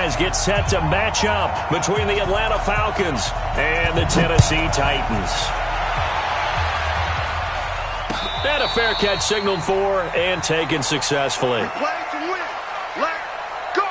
franchise get set to match up between the Atlanta Falcons and the Tennessee Titans. And a fair catch signaled for and taken successfully. Play to win. Let's go.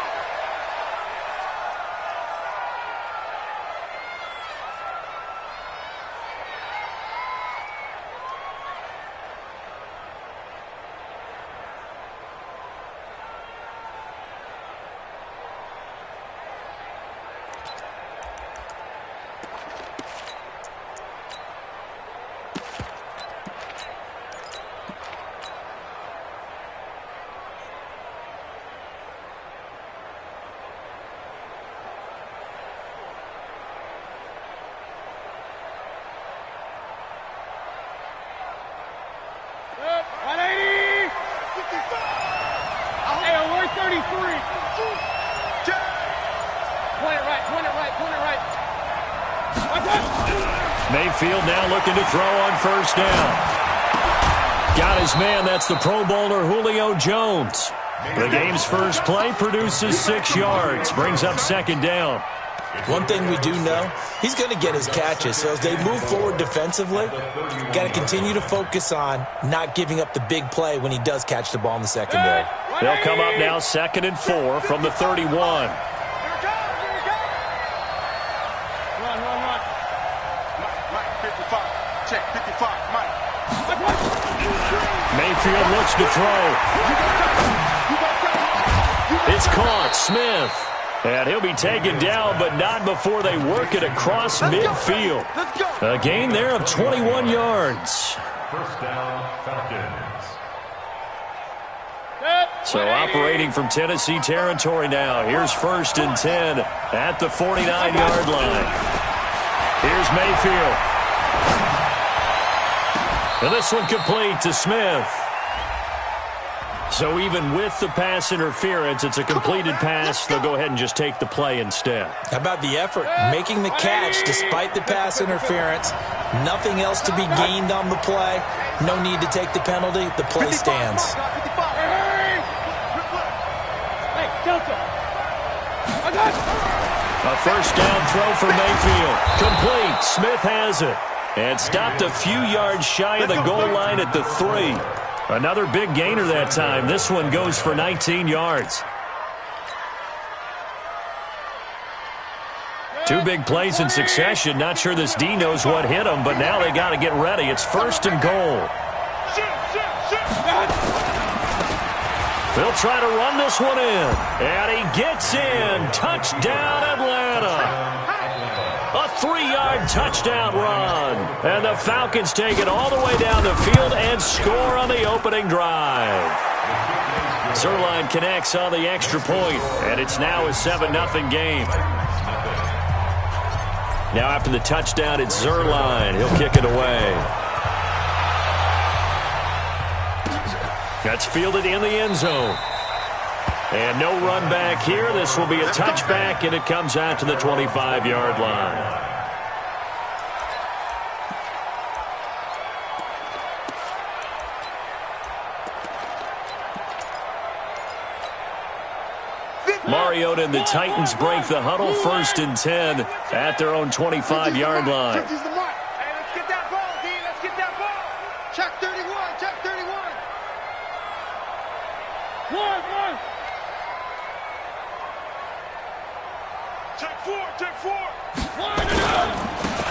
Mayfield now looking to throw on first down. Got his man. That's the Pro Bowler Julio Jones. The game's first play produces 6 yards. Brings up second down. One thing we do know, he's going to get his catches. So as they move forward defensively, got to continue to focus on not giving up the big play when he does catch the ball in the secondary. They'll come up now 2nd and 4 from the 31. Check 55, Mike. Mayfield looks to throw. It's caught. Smith. And he'll be taken down, but not before they work it across midfield. A gain there of 21 yards. First down, Falcons. So operating from Tennessee territory now. Here's 1st and 10 at the 49-yard line. Here's Mayfield. And this one complete to Smith. So even with the pass interference, it's a completed pass. They'll go ahead and just take the play instead. How about the effort? Making the catch despite the pass interference. Nothing else to be gained on the play. No need to take the penalty. The play stands. A first down throw for Mayfield. Complete. Smith has it. And stopped a few yards shy of the goal line at the 3. Another big gainer that time. This one goes for 19 yards. 2 big plays in succession. Not sure this D knows what hit him, but now they got to get ready. It's 1st and goal. They'll try to run this one in. And he gets in. Touchdown, Atlanta. A 3-yard touchdown run. And the Falcons take it all the way down the field and score on the opening drive. Zerline connects on the extra point, and it's now a 7-0 game. Now after the touchdown, it's Zerline. He'll kick it away. That's fielded in the end zone. And no run back here. This will be a touchback, and it comes out to the 25-yard line. Mariota and the Titans break the huddle. 1st and 10 at their own 25-yard line. Hey, let's get that ball, D. Let's get that ball. Check 31. Check 31. One. Check 4. Check 4.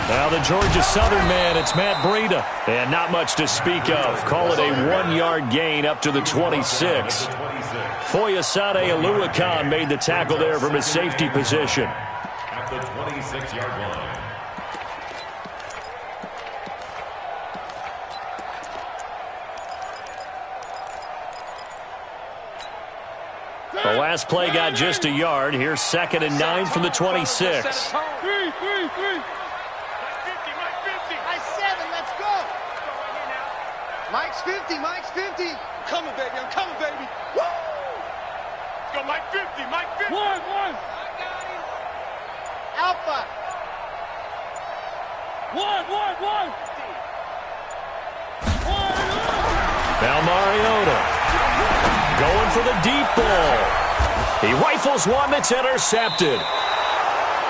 Now the Georgia Southern man, it's Matt Breida. And not much to speak of. Call it a 1-yard gain up to the 26. Foyesade Oluwakan made the tackle there from his safety position. At the 26-yard line. The last play got just a yard. Here's 2nd and 9 from the 26. Mike's 50, Mike's 50. I'm coming, baby, I'm coming, baby. Woo! Let's go, Mike 50, Mike 50. One. I got him. Alpha. One. Now Mariota going for the deep ball. He rifles one that's intercepted.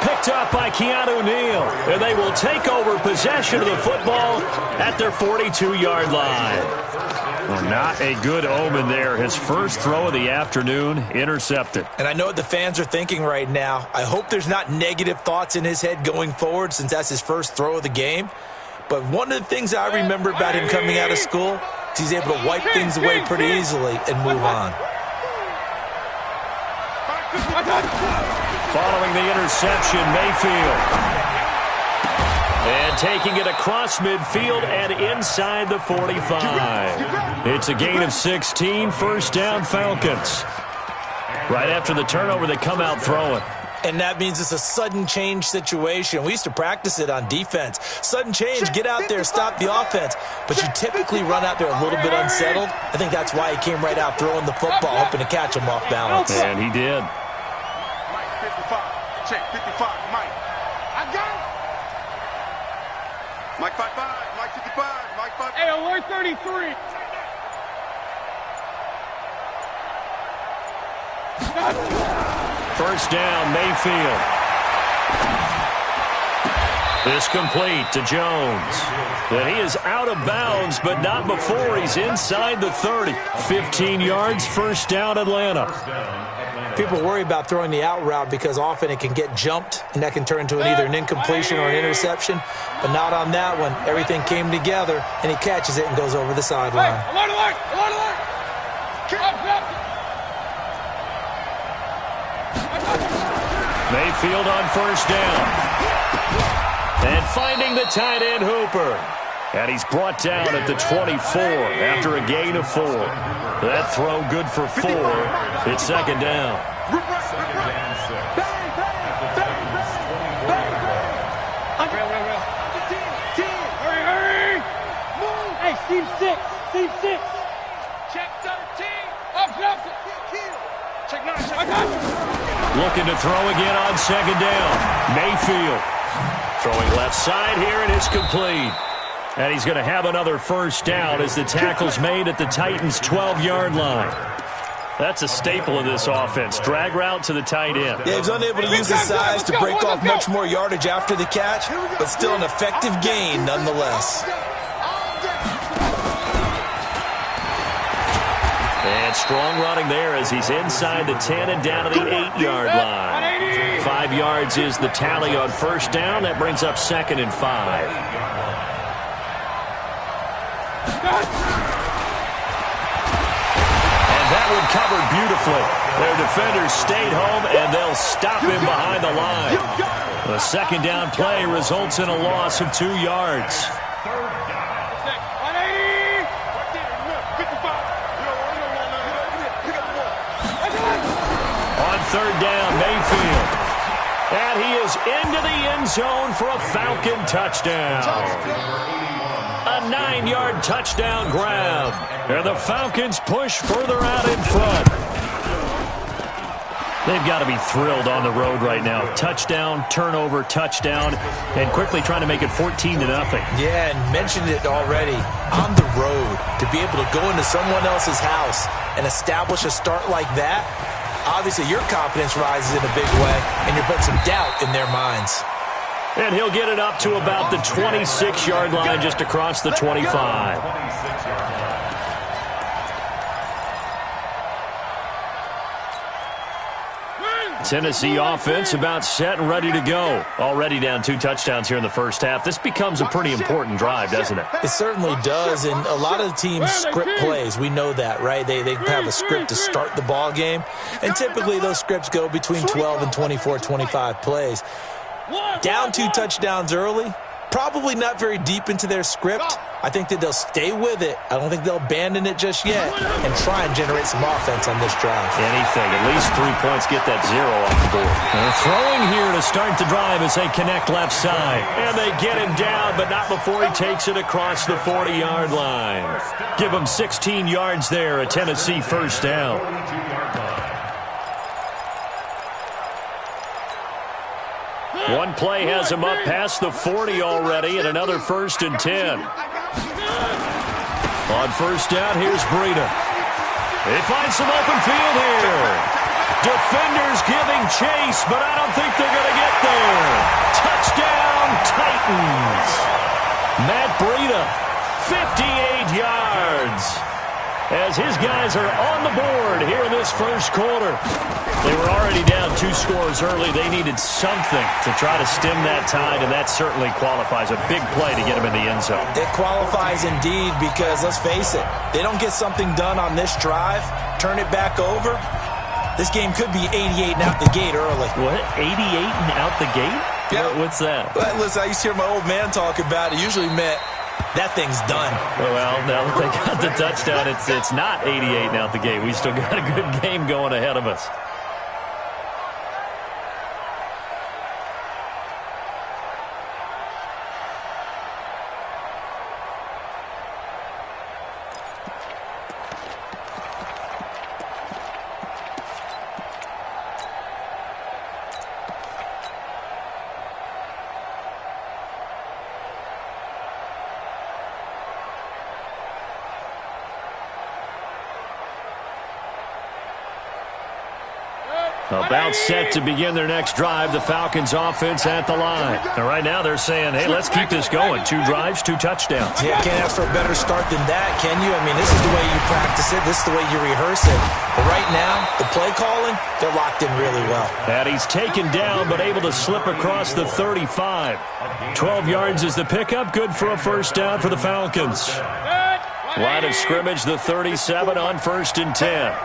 Picked up by Keanu Neal, and they will take over possession of the football at their 42-yard line. Well, not a good omen there. His first throw of the afternoon, intercepted. And I know what the fans are thinking right now. I hope there's not negative thoughts in his head going forward since that's his first throw of the game. But one of the things I remember about him coming out of school is he's able to wipe things away pretty easily and move on. Following the interception, Mayfield. And taking it across midfield and inside the 45. It's a gain of 16, first down Falcons. Right after the turnover, they come out throwing. And that means it's a sudden change situation. We used to practice it on defense. Sudden change, get out there, stop the offense. But you typically run out there a little bit unsettled. I think that's why he came right out throwing the football, hoping to catch him off balance. And he did. Mike 55. Check 55. Mike. I got it. Mike 55. Mike 55. Mike 55. Hey, alert 33. First down, Mayfield. This complete to Jones. And he is out of bounds, but not before he's inside the 30. 15 yards, first down, Atlanta. People worry about throwing the out route because often it can get jumped, and that can turn into either an incompletion or an interception. But not on that one. Everything came together, and he catches it and goes over the sideline. Mayfield on first down. And finding the tight end, Hooper. And he's brought down at the 24 after a gain of 4. That throw good for 4. It's second down. Hurry! Hey, team 6. Team 6. Check 13. Up. Check 9. Looking to throw again on second down. Mayfield throwing left side here, and it's complete. And he's going to have another first down as the tackle's made at the Titans' 12-yard line. That's a staple of this offense. Drag route to the tight end. Yeah, he's unable to use his size to break off much more yardage after the catch, but still an effective gain nonetheless. And strong running there as he's inside the 10 and down to the 8-yard line. 5 yards is the tally on first down. That brings up second and 5. And that one covered beautifully. Their defenders stayed home, and they'll stop him behind the line. The second down play results in a loss of 2 yards. On third down, Mayfield. And he is into the end zone for a Falcon touchdown. A 9-yard touchdown grab. And the Falcons push further out in front. They've got to be thrilled on the road right now. Touchdown, turnover, touchdown, and quickly trying to make it 14-0. Yeah, and mentioned it already. On the road, to be able to go into someone else's house and establish a start like that, obviously your confidence rises in a big way, and you're putting some doubt in their minds. And he'll get it up to about the 26-yard line just across the 25. Tennessee offense about set and ready to go. Already down 2 touchdowns here in the first half. This becomes a pretty important drive, doesn't it? It certainly does, and a lot of the teams script plays. We know that, right? They have a script to start the ball game, and typically those scripts go between 12 and 24, 25 plays. Down 2 touchdowns early, probably not very deep into their script. I think that they'll stay with it. I don't think they'll abandon it just yet and try and generate some offense on this drive. Anything. At least 3 points, get that 0 off the board. They're throwing here to start the drive as they connect left side. And they get him down, but not before he takes it across the 40-yard line. Give him 16 yards there, a Tennessee first down. One play has him up past the 40 already, and another 1st and 10. On first down, here's Breida. They find some open field here. Defenders giving chase, but I don't think they're going to get there. Touchdown, Titans. Matt Breida, 58 yards. As his guys are on the board here in this first quarter. They were already down 2 scores early. They needed something to try to stem that tide, and that certainly qualifies. A big play to get them in the end zone. It qualifies indeed because, let's face it, they don't get something done on this drive, turn it back over, this game could be 88 and out the gate early. What? 88 and out the gate? Yeah. What's that? Well, listen, I used to hear my old man talk about it. Usually meant that thing's done. Well, now that they got the touchdown, it's not 88 and out the gate. We still got a good game going ahead of us. About set to begin their next drive, the Falcons offense at the line. And right now they're saying, hey, let's keep this going. 2 drives, 2 touchdowns. Yeah, can't ask for a better start than that, can you? I mean, this is the way you practice it. This is the way you rehearse it. But right now, the play calling, they're locked in really well. And he's taken down but able to slip across the 35. 12 yards is the pickup. Good for a first down for the Falcons. Line of scrimmage, the 37 on 1st and 10.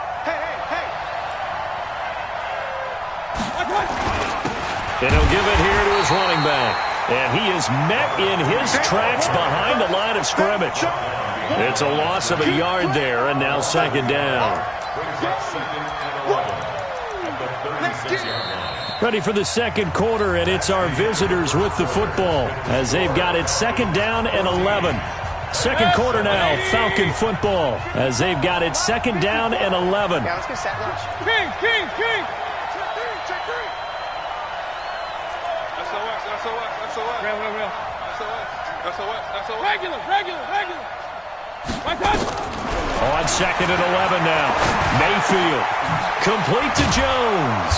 And he'll give it here to his running back. And he is met in his tracks behind the line of scrimmage. It's a loss of a yard there, and now 2nd down. Ready for the 2nd quarter, and it's our visitors with the football as they've got it 2nd down and 11. 2nd quarter now, Falcon football as they've got it 2nd down and 11. Yeah, let's get set lunch. King. Regular. On 2nd and 11 now. Mayfield. Complete to Jones.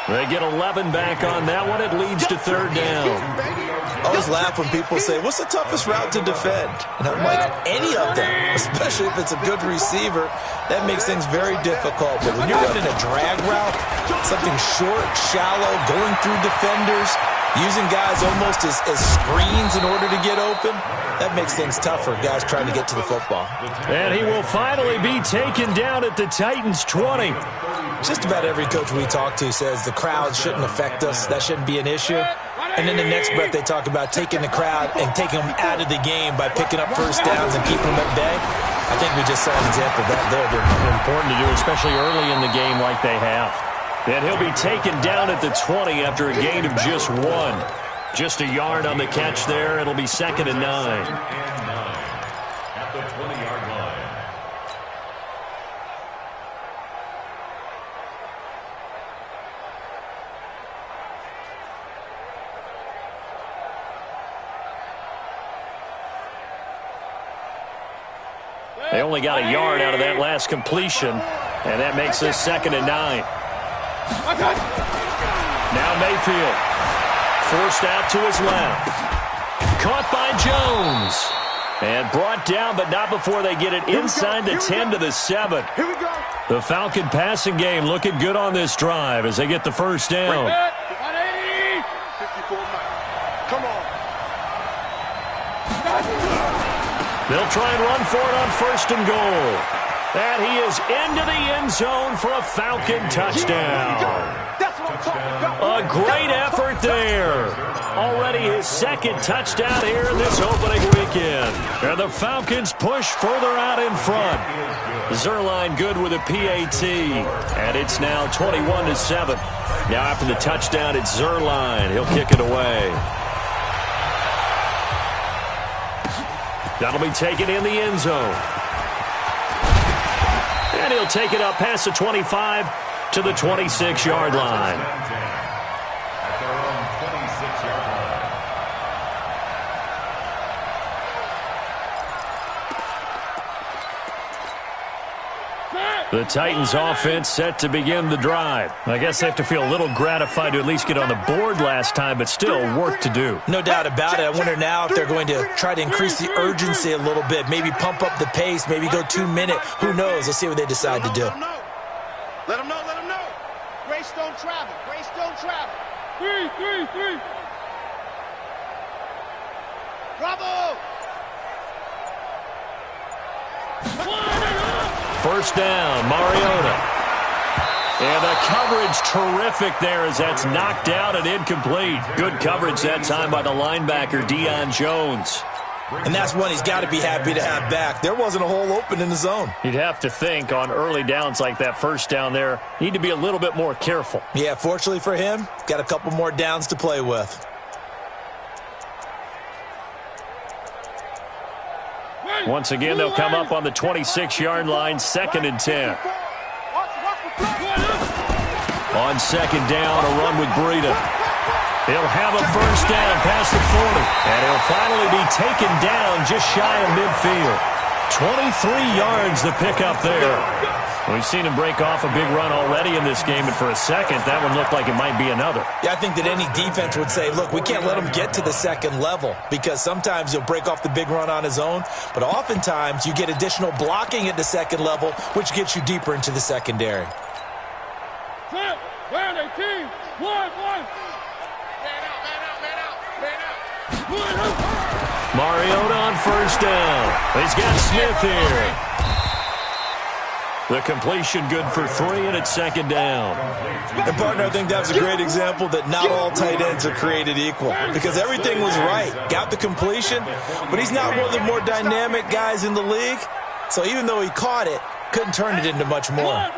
They get 11 back on that one. It leads to 3rd down. I always laugh when people say, what's the toughest route to defend? And I'm like, any of them, especially if it's a good receiver. That makes things very difficult. But when you're running a drag route, something short, shallow, going through defenders, using guys almost as screens in order to get open, that makes things tough for guys trying to get to the football. And he will finally be taken down at the Titans' 20. Just about every coach we talk to says the crowd shouldn't affect us. That shouldn't be an issue. And in the next breath, they talk about taking the crowd and taking them out of the game by picking up first downs and keeping them at bay. I think we just saw an example of that there. Important to do, especially early in the game like they have. And he'll be taken down at the 20 after a gain of just 1. Just a yard on the catch there. It'll be 2nd and 9. At the 20-yard line. They only got a yard out of that last completion, and that makes this 2nd and 9. Now Mayfield, forced out to his left. Caught by Jones. And brought down, but not before they get it inside the 10 to the 7. Here we go. The Falcon passing game looking good on this drive as they get the first down. 54 Mike. Come on. They'll try and run for it on 1st and goal. And he is into the end zone for a Falcon touchdown. That's what I'm talking about. A great effort there. Already his 2nd touchdown here in this opening weekend. And the Falcons push further out in front. Zerline good with a PAT. And it's now 21-7. Now after the touchdown, it's Zerline. He'll kick it away. That'll be taken in the end zone. And he'll take it up past the 25 to the 26-yard line. At their own 26-yard line. The Titans offense set to begin the drive. I guess they have to feel a little gratified to at least get on the board last time, but still work to do. No doubt about it. I wonder now if they're going to try to increase the urgency a little bit, maybe pump up the pace, maybe go 2 minute. Who knows? Let's see what they decide to do. Let them know. Let them know. Grace don't travel. Grace don't travel. Three. Bravo. First down, Mariota. And the coverage terrific there as that's knocked out and incomplete. Good coverage that time by the linebacker, Deion Jones. And that's one he's got to be happy to have back. There wasn't a hole open in the zone. You'd have to think on early downs like that first down there, need to be a little bit more careful. Yeah, fortunately for him, got a couple more downs to play with. Once again, they'll come up on the 26-yard line, 2nd and 10. On 2nd down, a run with Breida. He'll have a first down past the 40, and he'll finally be taken down just shy of midfield. 23 yards the pickup there. We've seen him break off a big run already in this game, and for a second, that one looked like it might be another. Yeah, I think that any defense would say, look, we can't let him get to the second level because sometimes he'll break off the big run on his own, but oftentimes you get additional blocking at the second level, which gets you deeper into the secondary. Man out. Mariota on first down. He's got Smith here. The completion good for 3, and it's 2nd down. And, partner, I think that was a great example that not all tight ends are created equal because everything was right. Got the completion, but he's not one of the more dynamic guys in the league. So even though he caught it, couldn't turn it into much more.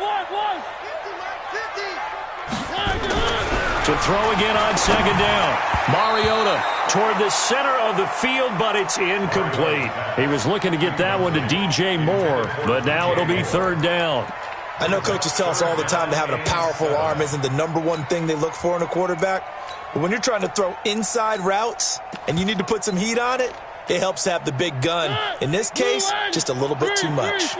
To throw again on 2nd down. Mariota toward the center of the field, but it's incomplete. He was looking to get that one to DJ Moore, but now it'll be 3rd down. I know coaches tell us all the time that having a powerful arm isn't the #1 thing they look for in a quarterback. But when you're trying to throw inside routes and you need to put some heat on it, it helps to have the big gun. In this case, just a little bit too much.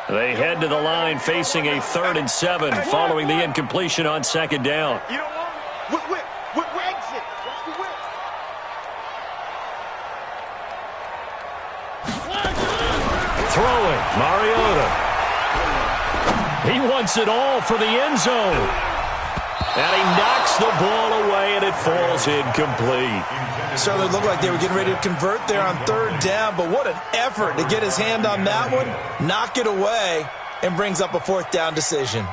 They head to the line facing a 3rd and 7 following the incompletion on 2nd down. You know what? Whip exit. Watch the whip. Throwing, Mariota. He wants it all for the end zone. And he knocks the ball away, and it falls incomplete. Certainly looked like they were getting ready to convert there on 3rd down, but what an effort to get his hand on that one, knock it away, and brings up a 4th down decision.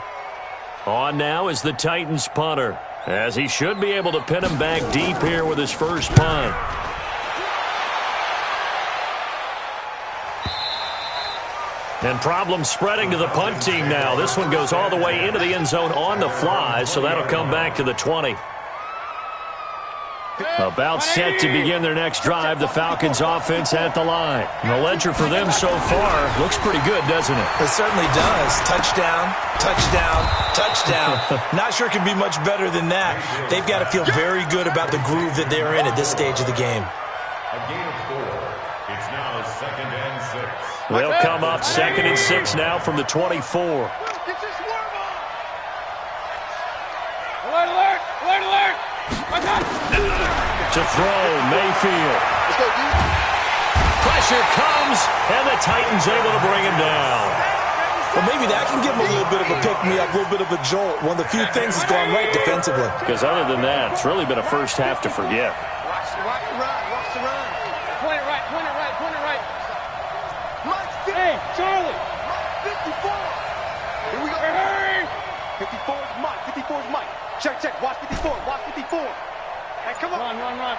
On now is the Titans punter, as he should be able to pin him back deep here with his first punt. And problems spreading to the punt team now. This one goes all the way into the end zone on the fly, so that'll come back to the 20. About set to begin their next drive, the Falcons offense at the line. And the ledger for them so far looks pretty good, doesn't it? It certainly does. Touchdown, touchdown, touchdown. Not sure it can be much better than that. They've got to feel very good about the groove that they're in at this stage of the game. A gain of 4. It's now 2nd and 6. They'll come up 2nd and 6 now from the 24. Get your swerve on. Alert! To throw, Mayfield. Let's go, dude. Pressure comes, and the Titans able to bring him down. Well, maybe that can give him a little bit of a pick-me-up, a little bit of a jolt. One of the few things that's gone right defensively. Because other than that, it's really been a first half to forget. Watch the run. Point it right. Mike, Hey, Charlie. 54. Here we go. Hurry. 54 is Mike. 54 is Mike. Check. Watch 54. Hey, come on. Run.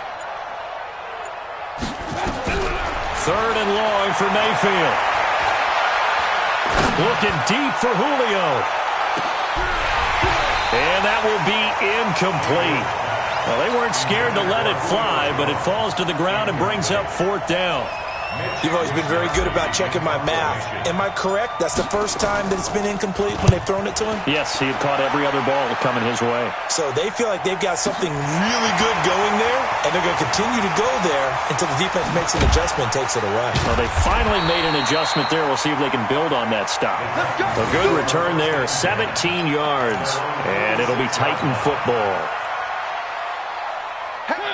3rd and long for Mayfield. Looking deep for Julio. And that will be incomplete. Well, they weren't scared to let it fly, but it falls to the ground and brings up 4th down. You've always been very good about checking my math. Am I correct? That's the first time that it's been incomplete when they've thrown it to him? Yes, he had caught every other ball coming his way. So they feel like they've got something really good going there, and they're going to continue to go there until the defense makes an adjustment and takes it away. Well, they finally made an adjustment there. We'll see if they can build on that stop. A good return there, 17 yards, and it'll be Titan football.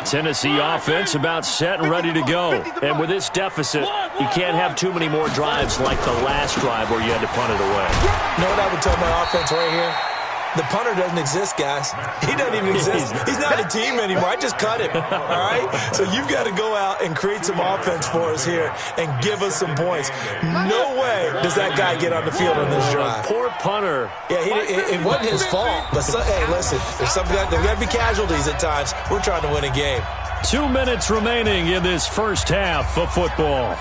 Tennessee offense about set and ready to go. And with this deficit, you can't have too many more drives like the last drive where you had to punt it away. You know what I would tell my offense right here? The punter doesn't exist, guys. He doesn't even exist. He's not a team anymore. I just cut him, all right? So you've got to go out and create some offense for us here and give us some points. No way does that guy get on the field on this drive. Poor punter. Yeah, it wasn't his fault. But, hey, listen, there's got to be casualties at times. We're trying to win a game. 2 minutes remaining in this first half of football.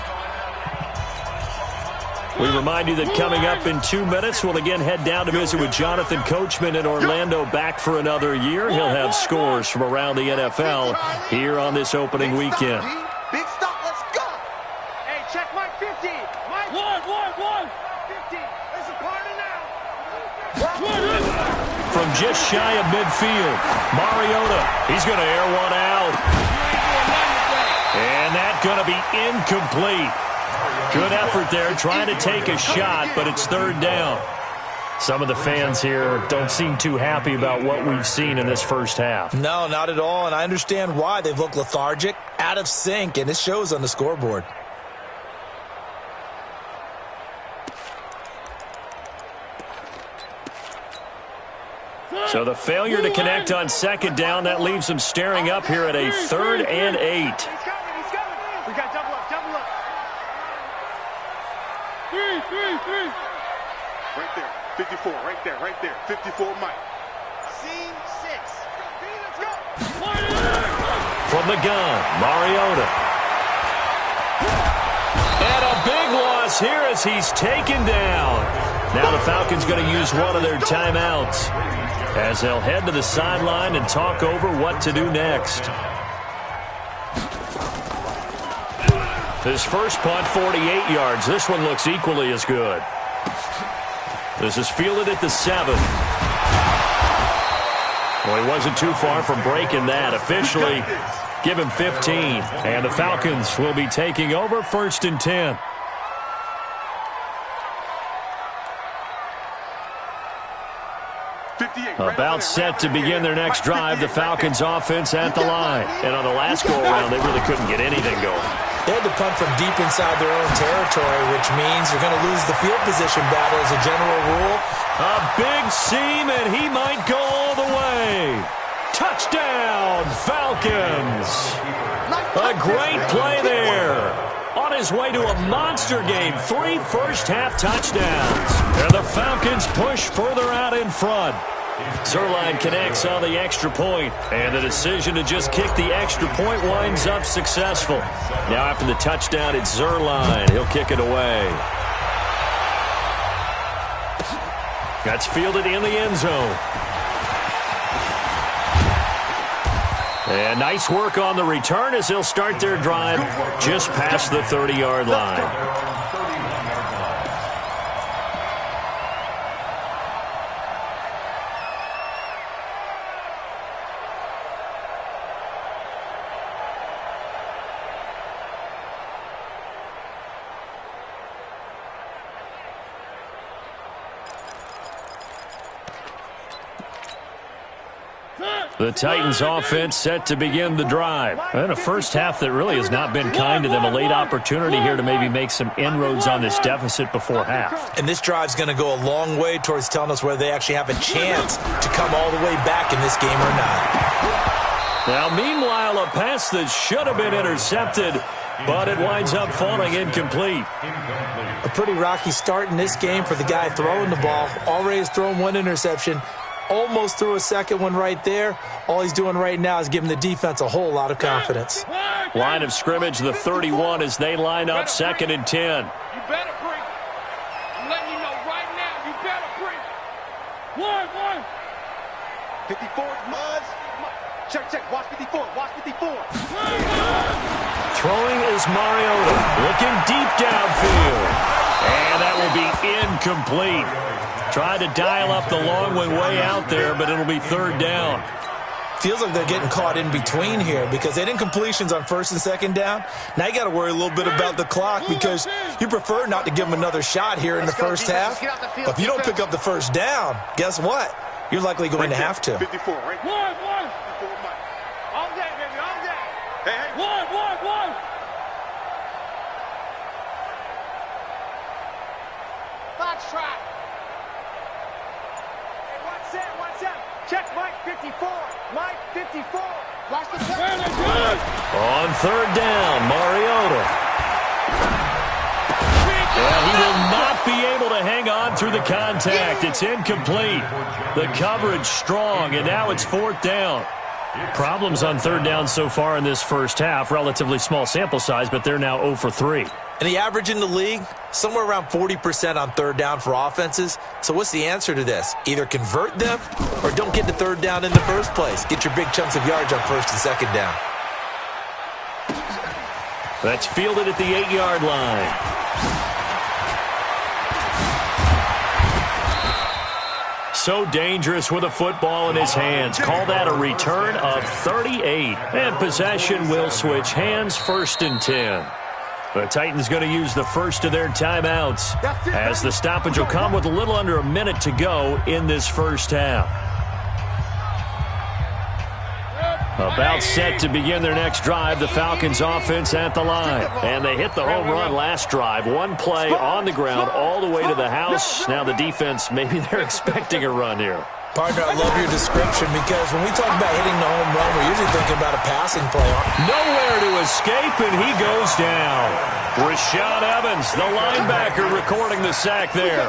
We remind you that coming up in 2 minutes, we'll again head down to visit with Jonathan Coachman in Orlando, back for another year. He'll have scores from around the NFL here on this opening weekend. Big stop, let's go. Hey, check Mike 50. Mike. One. 50. There's a party now. From just shy of midfield, Mariota, he's going to air one out. And that's going to be incomplete. Good effort there, trying to take a shot, but it's third down. Some of the fans here don't seem too happy about what we've seen in this first half. No, not at all, and I understand why. They've looked lethargic, out of sync, and it shows on the scoreboard. So the failure to connect on second down, that leaves them staring up here at a 3rd and 8. He's coming. We got double up. Three. Right there. 54, right there. 54, Mike. Scene 6. Let's go. From the gun, Mariota. And a big loss here as he's taken down. Now the Falcons going to use one of their timeouts as they'll head to the sideline and talk over what to do next. His first punt, 48 yards. This one looks equally as good. This is fielded at the 7. Well, he wasn't too far from breaking that. Officially, give him 15. And the Falcons will be taking over 1st and 10. About set to begin their next drive. The Falcons offense at the line. And on the last go-around, they really couldn't get anything going. They had to punt from deep inside their own territory, which means you're going to lose the field position battle as a general rule. A big seam, and he might go all the way. Touchdown, Falcons. A great play there. On his way to a monster game, 3 first-half touchdowns. And the Falcons push further out in front. Zerline connects on the extra point, and the decision to just kick the extra point winds up successful. Now after the touchdown, it's Zerline. He'll kick it away. That's fielded in the end zone. And nice work on the return as they'll start their drive just past the 30-yard line. The Titans offense set to begin the drive. And a first half that really has not been kind to them. A late opportunity here to maybe make some inroads on this deficit before half. And this drive's going to go a long way towards telling us whether they actually have a chance to come all the way back in this game or not. Now, meanwhile, a pass that should have been intercepted, but it winds up falling incomplete. A pretty rocky start in this game for the guy throwing the ball. Already has thrown 1 interception. Almost threw a second one right there. All he's doing right now is giving the defense a whole lot of confidence. Line of scrimmage, the 31, as they line up 2nd and 10. You better break. I'm letting you know right now, you better break. One. 54 is Mudds. Check, check. Watch 54. Watch 54. Throwing is Mariota. Looking deep downfield. And that will be incomplete. Tried to dial up the long way out there, but it'll be third down. Feels like they're getting caught in between here because they didn't completions on first and second down. Now you got to worry a little bit about the clock because you prefer not to give them another shot here in the first half. But if you don't pick up the first down, guess what? You're likely going to have to. 54, right? One. 54, Mike. All day, baby, all day. Hey. One. Fox trot. Hey, watch that. Check Mike 54. Mike 54. Watch the play. On third down, Mariota. Yeah, he will not be able to hang on through the contact. It's incomplete. The coverage strong, and now it's fourth down. Problems on third down so far in this first half. Relatively small sample size, but they're now 0 for 3. And the average in the league, somewhere around 40% on third down for offenses. So what's the answer to this? Either convert them or don't get to third down in the first place. Get your big chunks of yards on first and second down. That's fielded at the 8-yard line. So dangerous with a football in his hands. Call that a return of 38. And possession will switch hands, first and 10. The Titans going to use the first of their timeouts as the stoppage will come with a little under a minute to go in this first half. About set to begin their next drive, the Falcons offense at the line. And they hit the home run last drive. One play on the ground all the way to the house. Now the defense, maybe they're expecting a run here. Partner, I love your description because when we talk about hitting the home run, we're usually thinking about a passing play. Nowhere to escape, and he goes down. Rashad Evans, the linebacker, recording the sack there.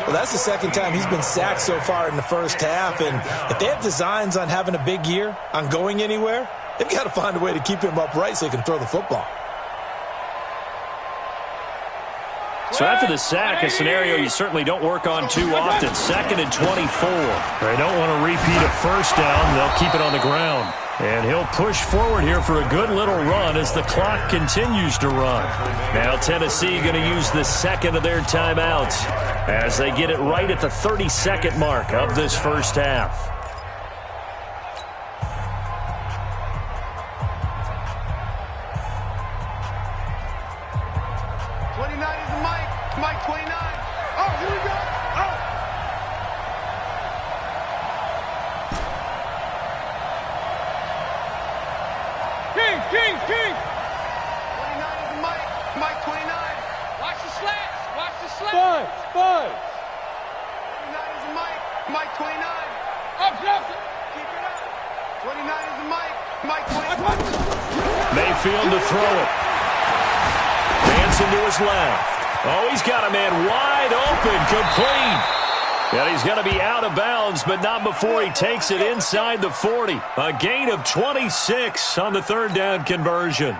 Well, that's the second time he's been sacked so far in the first half, and if they have designs on having a big year, on going anywhere, they've got to find a way to keep him upright so he can throw the football. So after the sack, a scenario you certainly don't work on too often. 2nd and 24. They don't want to repeat a first down. They'll keep it on the ground. And he'll push forward here for a good little run as the clock continues to run. Now Tennessee going to use the second of their timeouts as they get it right at the 30-second mark of this first half. Mike 29. Oh, here we go. Oh. King. 29 is Mike. Mike 29. Watch the slats. Five. 29 is Mike. Mike 29. Up. Keep it up. 29 is Mike. Mike 29. Mayfield to throw it. Dancing to his left. Oh, he's got a man wide open, complete. And he's going to be out of bounds, but not before he takes it inside the 40. A gain of 26 on the third down conversion.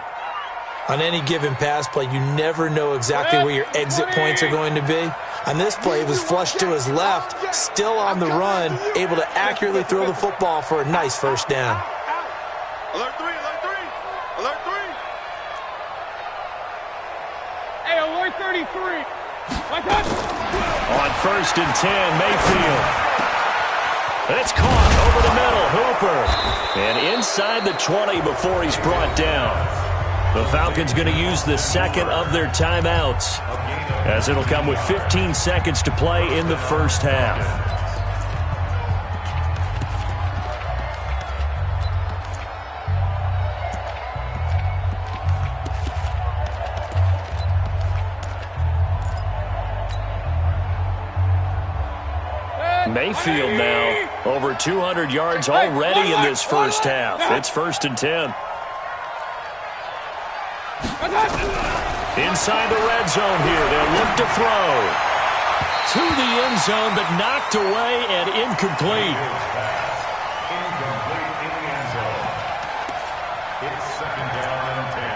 On any given pass play, you never know exactly where your exit points are going to be. On this play, it was flushed to his left, still on the run, able to accurately throw the football for a nice first down. Alert 3. Alert 3. Hey, alert 33. On first and 10, Mayfield. It's caught over the middle, Hooper. And inside the 20 before he's brought down. The Falcons going to use the second of their timeouts as it'll come with 15 seconds to play in the first half. Mayfield now over 200 yards already in this first half. It's first and 10. Inside the red zone here. They'll look to throw. To the end zone, but knocked away and incomplete. Incomplete in the end zone. It's 2nd down and 10.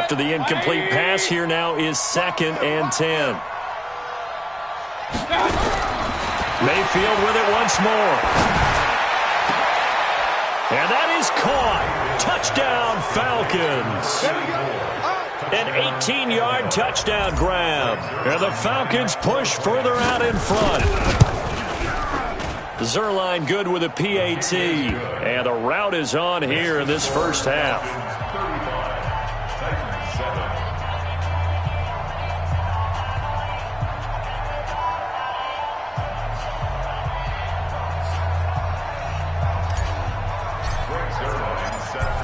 After the incomplete pass, here now is 2nd and 10. Mayfield with it once more. And that is caught. Touchdown, Falcons. An 18-yard touchdown grab. And the Falcons push further out in front. Zerline good with a PAT. And the route is on here in this first half.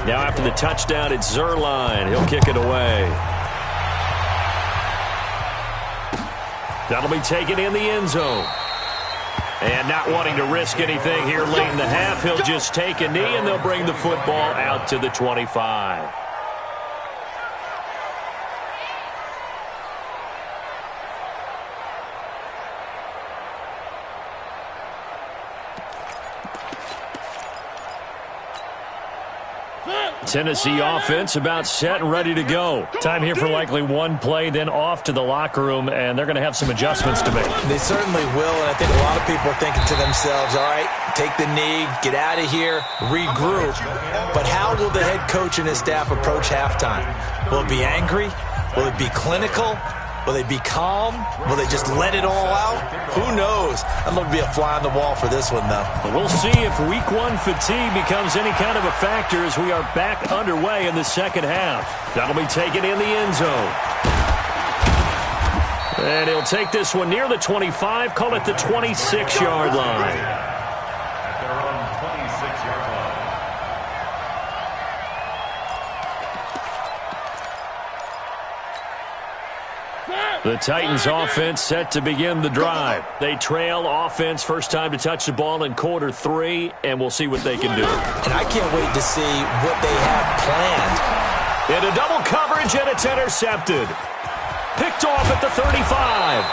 Now after the touchdown, it's Zerline. He'll kick it away. That'll be taken in the end zone. And not wanting to risk anything here late in the half, he'll just take a knee, and they'll bring the football out to the 25. Tennessee offense about set and ready to go. Time here for likely one play, then off to the locker room, and they're going to have some adjustments to make. They certainly will, and I think a lot of people are thinking to themselves, all right, take the knee, get out of here, regroup. But how will the head coach and his staff approach halftime? Will it be angry? Will it be clinical? Will they be calm? Will they just let it all out? Who knows? I'd love to be a fly on the wall for this one, though. We'll see if week one fatigue becomes any kind of a factor as we are back underway in the second half. That'll be taken in the end zone. And he'll take this one near the 25, call it the 26-yard line. The Titans offense set to begin the drive. They trail offense first time to touch the ball in quarter 3, and we'll see what they can do. And I can't wait to see what they have planned. Into double coverage, and it's intercepted. Picked off at the 35.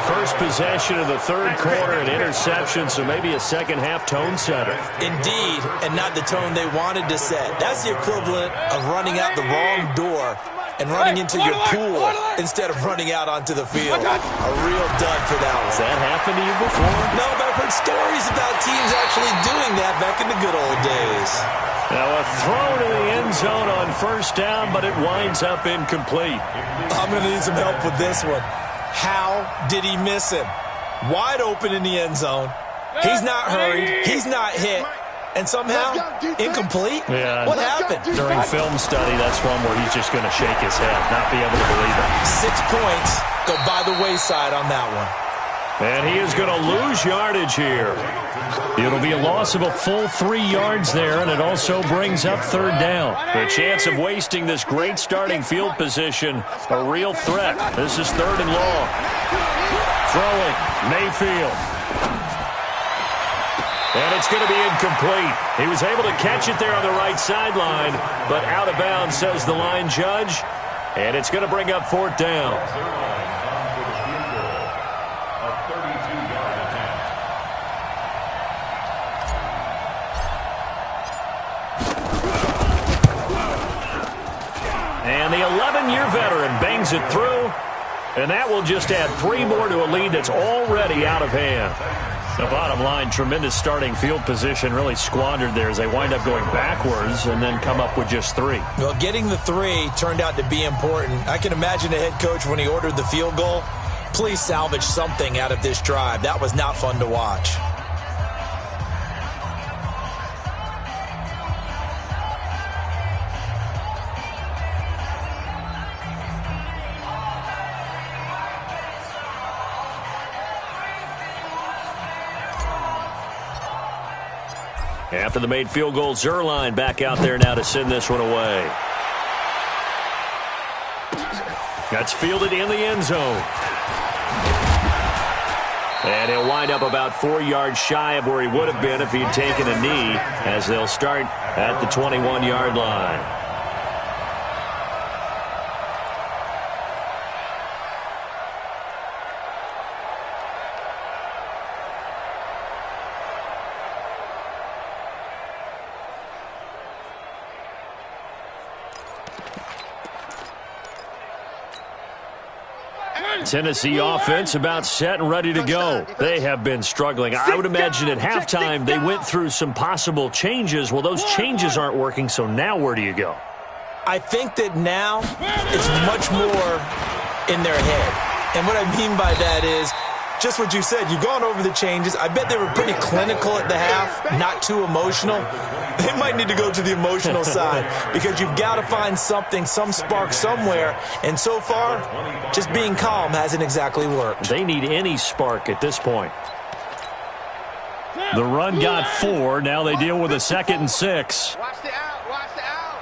First possession of the third quarter, an interception, so maybe a second-half tone setter. Indeed, and not the tone they wanted to set. That's the equivalent of running out the wrong door and running into your pool instead of running out onto the field. A real dud for that one. Has that happened to you before? No, but I've heard stories about teams actually doing that back in the good old days. Now a throw to the end zone on first down, but it winds up incomplete. I'm going to need some help with this one. How did he miss him? Wide open in the end zone. He's not hurried. He's not hit. And somehow, incomplete? Yeah. What happened? During film study, that's one where he's just going to shake his head, not be able to believe it. 6 points go by the wayside on that one. And he is going to lose yardage here. It'll be a loss of a full 3 yards there, and it also brings up third down. The chance of wasting this great starting field position, a real threat. This is third and long. Throwing, Mayfield. And it's going to be incomplete. He was able to catch it there on the right sideline, but out of bounds, says the line judge. And it's going to bring up fourth down. And the 11-year veteran bangs it through. And that will just add 3 more to a lead that's already out of hand. The bottom line, tremendous starting field position, really squandered there as they wind up going backwards and then come up with just 3. Well, getting the 3 turned out to be important. I can imagine the head coach when he ordered the field goal. Please salvage something out of this drive. That was not fun to watch. After the made field goal, Zerline back out there now to send this one away. That's fielded in the end zone. And he'll wind up about 4 yards shy of where he would have been if he'd taken a knee, as they'll start at the 21-yard line. Tennessee offense about set and ready to go. They have been struggling. I would imagine at halftime they went through some possible changes. Well, those changes aren't working, so now where do you go? I think that now it's much more in their head. And what I mean by that is just what you said. You've gone over the changes. I bet they were pretty clinical at the half, not too emotional. They might need to go to the emotional side because you've got to find something, some spark somewhere. And so far, just being calm hasn't exactly worked. They need any spark at this point. The run got 4. Now they deal with a 2nd and 6. Watch the out. Watch the out.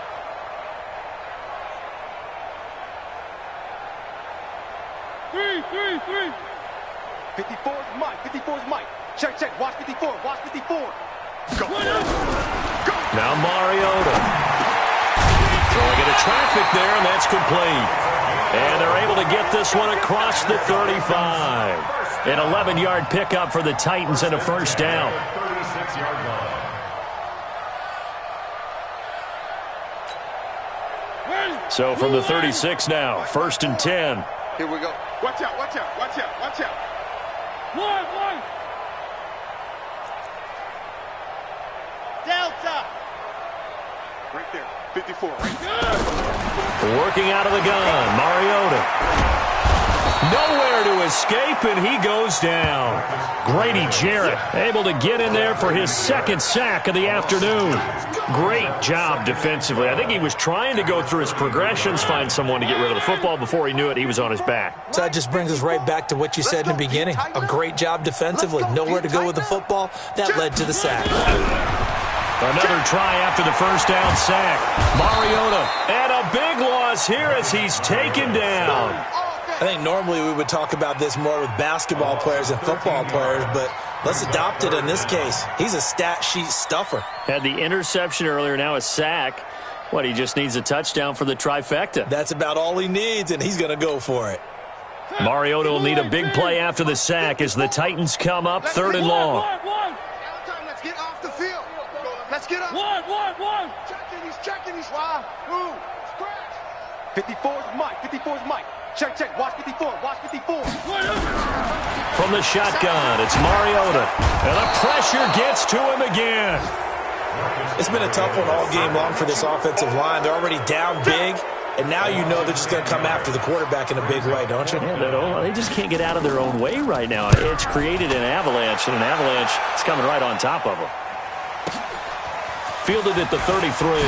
Three. 54 is Mike. 54 is Mike. Check. Watch 54. Watch 54. Go. Now Mariota. Throwing into traffic there, and that's complete. And they're able to get this one across the 35. An 11-yard pickup for the Titans and a first down. 36-yard line. So from the 36 now, 1st and 10. Here we go. Watch out. One. Delta. Right there. 54. Right there. Working out of the gun, Mariota. Nowhere to escape, and he goes down. Grady Jarrett able to get in there for his 2nd sack of the afternoon. Great job defensively. I think he was trying to go through his progressions, find someone to get rid of the football. Before he knew it, he was on his back. So that just brings us right back to what you said in the beginning. A great job defensively. Nowhere to go with the football. That led to the sack. Another try after the first down sack. Mariota, and a big loss here as he's taken down. I think normally we would talk about this more with basketball players and football players, but let's adopt it in this case. He's a stat sheet stuffer. Had the interception earlier, now a sack. What, he just needs a touchdown for the trifecta. That's about all he needs, and he's going to go for it. Mariota will need a big play after the sack as the Titans come up 3rd and long. Let's get off the field. Let's get up. One. Checking these. Wow. Ooh. Scratch. 54 is Mike. 54 is Mike. Check. Watch 54. Watch 54. From the shotgun, it's Mariota. And the pressure gets to him again. It's been a tough one all game long for this offensive line. They're already down big, and now you know they're just going to come after the quarterback in a big way, don't you? Yeah, they just can't get out of their own way right now. It's created an avalanche, and an avalanche is coming right on top of them. Fielded at the 33.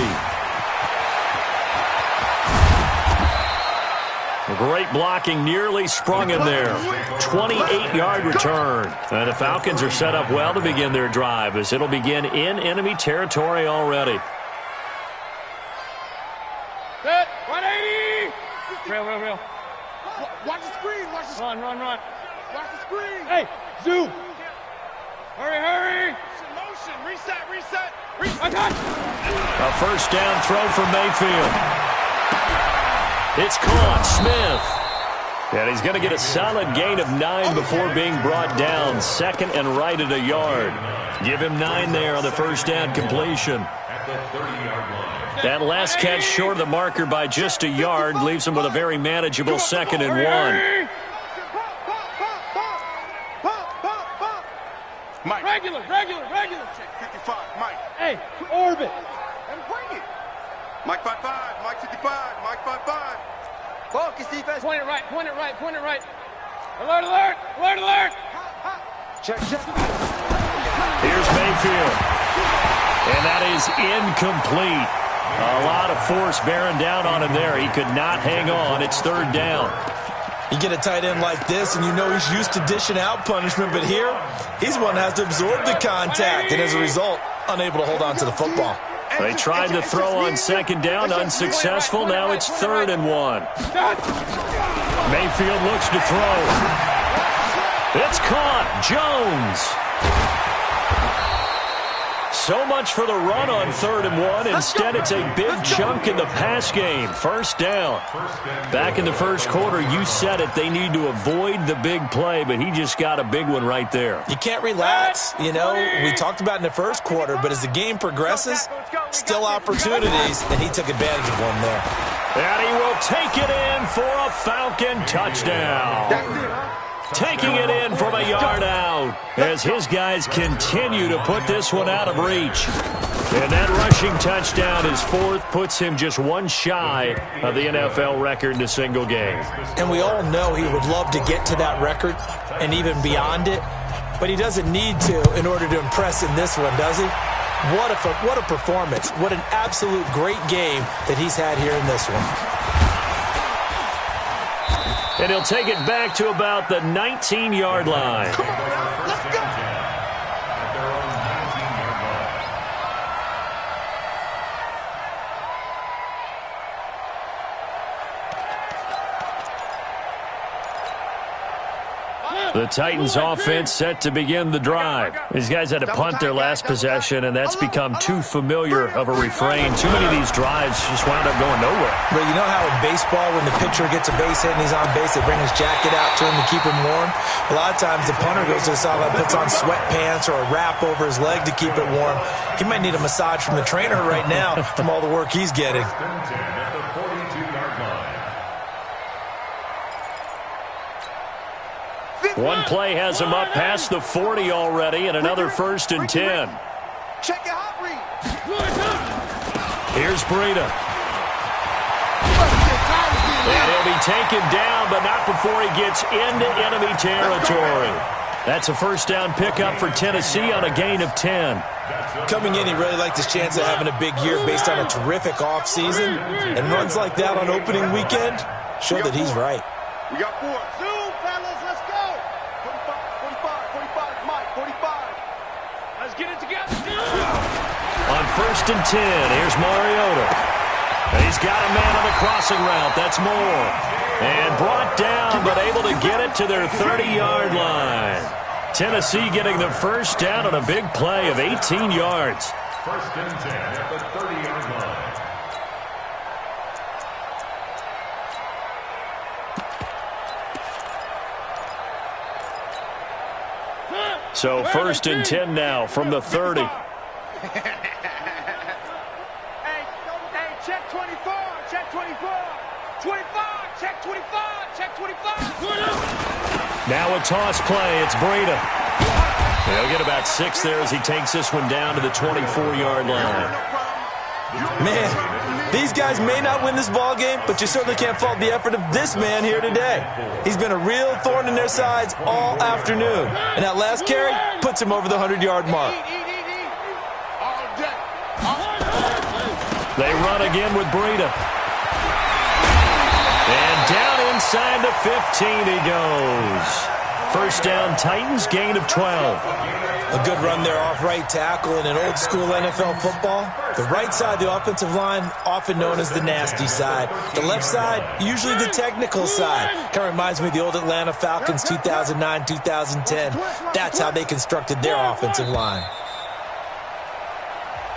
Great blocking, nearly sprung him there. 28-yard return. And the Falcons are set up well to begin their drive as it'll begin in enemy territory already. Set. 180. Real. Watch the screen. Run. Watch the screen. Hey, zoom. Hurry. Motion. Reset. I got you. A first down throw from Mayfield. It's caught. Smith. And he's going to get a solid gain of 9 before being brought down. 2nd and right at a yard. Give him 9 there on the first down completion. That last catch short of the marker by just a yard leaves him with a very manageable 2nd and 1. Mike. Regular. Check 55. Mike. Hey, orbit. And bring it. Mike 5-5. Mike 55. Mike 5-5. Focus defense. Point it right. Alert. Check. Here's Mayfield. And that is incomplete. A lot of force bearing down on him there. He could not hang on. It's 3rd down. You get a tight end like this, and you know he's used to dishing out punishment, but here, he's one that has to absorb the contact, and as a result, unable to hold on to the football. They tried to throw on 2nd down, unsuccessful. Now it's 3rd and 1. Mayfield looks to throw. It's caught. Jones. So much for the run on 3rd and 1. Instead, it's a big chunk in the pass game. First down. Back in the first quarter, you said it. They need to avoid the big play, but he just got a big one right there. You can't relax. You know, we talked about in the first quarter, but as the game progresses, still opportunities, and he took advantage of one there. And he will take it in for a Falcon touchdown. That's it, huh? Taking it in from a yard out as his guys continue to put this one out of reach. And that rushing touchdown, his fourth, puts him just one shy of the NFL record in a single game. And we all know he would love to get to that record and even beyond it, but he doesn't need to in order to impress in this one, does he? What a performance. What an absolute great game that he's had here in this one. And he'll take it back to about the 19-yard line. Come on, now. Let's go. The Titans offense set to begin the drive. These guys had to punt their last possession, and that's become too familiar of a refrain. Too many of these drives just wound up going nowhere. But you know how in baseball, when the pitcher gets a base hit and he's on base, they bring his jacket out to him to keep him warm? A lot of times the punter goes to the sideline, puts on sweatpants or a wrap over his leg to keep it warm. He might need a massage from the trainer right now from all the work he's getting. One play has him up past the 40 already, and another 1st and 10. Check your hot read. Here's Breida. And he'll be taken down, but not before he gets into enemy territory. That's a first down pickup for Tennessee on a gain of 10. Coming in, he really liked his chance of having a big year based on a terrific offseason. And runs like that on opening weekend show that he's right. We got 4. Zoom, fellas, let's go. 45, Mike, 45. Let's get it together. On 1st and 10, here's Mariota. He's got a man on the crossing route. That's Moore. And brought down, but able to get it to their 30-yard line. Tennessee getting the first down on a big play of 18 yards. 1st and 10 at the 30-yard line. So 1st and 10 now from the 30. Hey, check 24, check 24. 25, check 25, check 25. Now a toss play. It's Breida. He'll get about 6 there as he takes this one down to the 24-yard line. Man, these guys may not win this ball game, but you certainly can't fault the effort of this man here today. He's been a real thorn in their sides all afternoon. And that last carry puts him over the 100-yard mark. They run again with Breida. And down inside the 15 he goes. First down, Titans, gain of 12. A good run there off right tackle in an old-school NFL football. The right side of the offensive line, often known as the nasty side. The left side, usually the technical side. Kind of reminds me of the old Atlanta Falcons 2009, 2010. That's how they constructed their offensive line.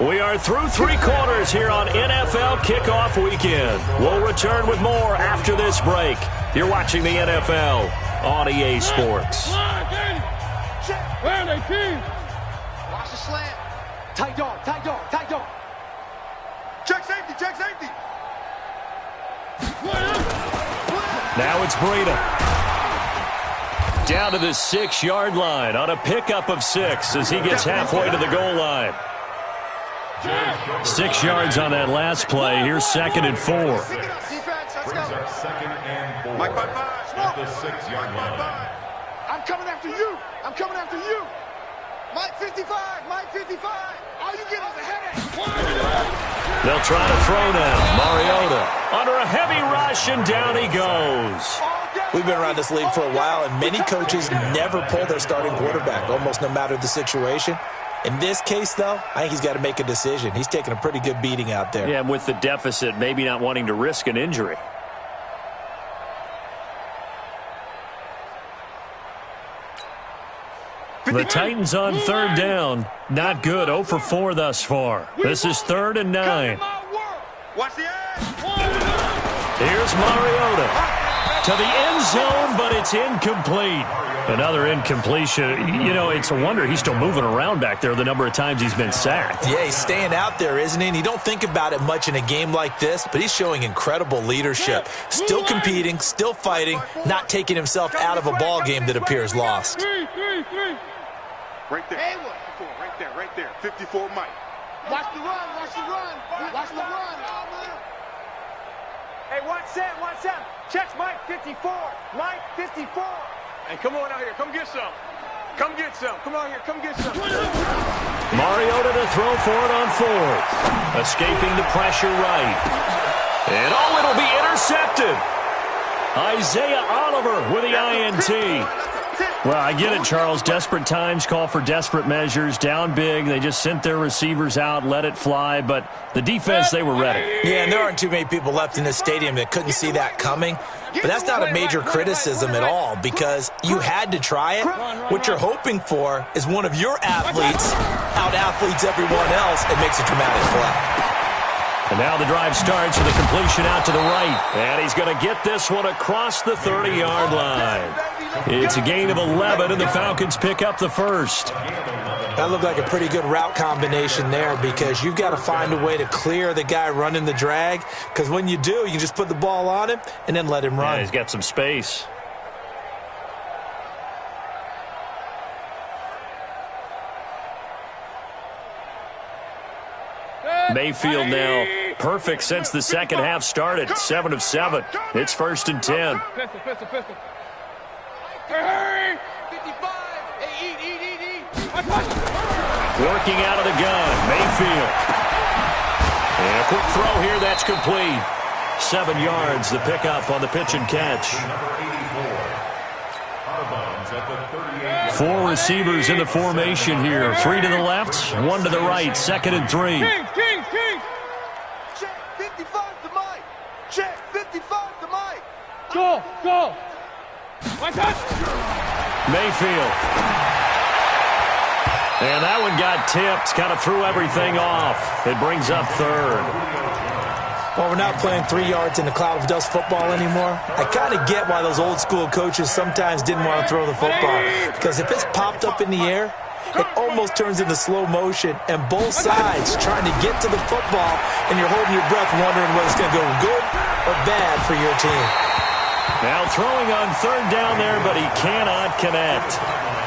We are through 3 quarters here on NFL Kickoff Weekend. We'll return with more after this break. You're watching the NFL on EA Sports. Watch the slant. Tight dog, tight dog, tight dog. Check safety, check safety. Now it's Breida. Down to the 6-yard line on a pickup of 6 as he gets halfway to the goal line. 6 yards on that last play. Here's 2nd and 4. Defense, let's Brings go. up 2nd and 4 Mike, at the 6-yard line. I'm coming after you. I'm coming after you. Mike 55, Mike 55. All you get is a headache. They'll try to throw now. Mariota under a heavy rush, and down he goes. We've been around this league for a while, and many coaches never pull their starting quarterback, almost no matter the situation. In this case, though, I think he's got to make a decision. He's taking a pretty good beating out there. Yeah, and with the deficit, maybe not wanting to risk an injury. The Titans on 3rd down. Not good. 0 for 4 thus far. This is 3rd and 9. Watch the edge. Here's Mariota to the end zone, but it's incomplete. Another incompletion. You know, it's a wonder he's still moving around back there the number of times he's been sacked. Yeah, he's staying out there, isn't he? And you don't think about it much in a game like this, but he's showing incredible leadership. Still competing, still fighting, not taking himself out of a ball game that appears lost. Right there. Right there. 54 Mike. Watch the run. Watch the run. Hey, watch Sam. Check Mike 54. Mike 54. Hey, come on out here. Come get some. Come on here. Come get some. Mariota to throw for it on fourth. Escaping the pressure right. And it'll be intercepted. Isaiah Oliver with the INT. Well, I get it, Charles. Desperate times call for desperate measures. Down big. They just sent their receivers out, let it fly. But the defense, they were ready. Yeah, and there aren't too many people left in this stadium that couldn't see that coming. But that's not a major criticism at all because you had to try it. What you're hoping for is one of your athletes out-athletes everyone else and makes a dramatic play. And now the drive starts with a completion out to the right. And he's going to get this one across the 30-yard line. It's a gain of 11, and the Falcons pick up the first. That looked like a pretty good route combination there because you've got to find a way to clear the guy running the drag because when you do, you just put the ball on him and then let him run. Yeah, he's got some space. Mayfield now perfect since the second half started. 7 of 7. It's 1st and 10. Pistol. Hey, 55. Hey, eat. Working out of the gun, Mayfield. And a quick throw here, that's complete. 7 yards, the pickup on the pitch and catch. 4 receivers in the formation here. 3 to the left, 1 to the right. 2nd and 3. King. Check 55 to Mike. Check 55 to Mike. Go. One touch. Mayfield. And that one got tipped, kind of threw everything off. It brings up 3rd. Well, we're not playing 3 yards in the cloud of dust football anymore. I kind of get why those old school coaches sometimes didn't want to throw the football. Because if it's popped up in the air, it almost turns into slow motion. And both sides trying to get to the football, and you're holding your breath wondering whether it's going to go good or bad for your team. Now throwing on 3rd down there, but he cannot connect.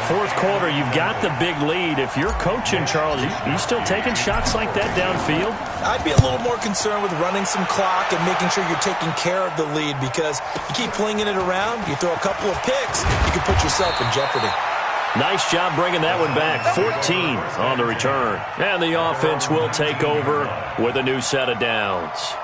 4th quarter, you've got the big lead. If you're coaching, Charles, you still taking shots like that downfield? I'd be a little more concerned with running some clock and making sure you're taking care of the lead because you keep flinging it around, you throw a couple of picks, you can put yourself in jeopardy. Nice job bringing that one back. 14 on the return. And the offense will take over with a new set of downs.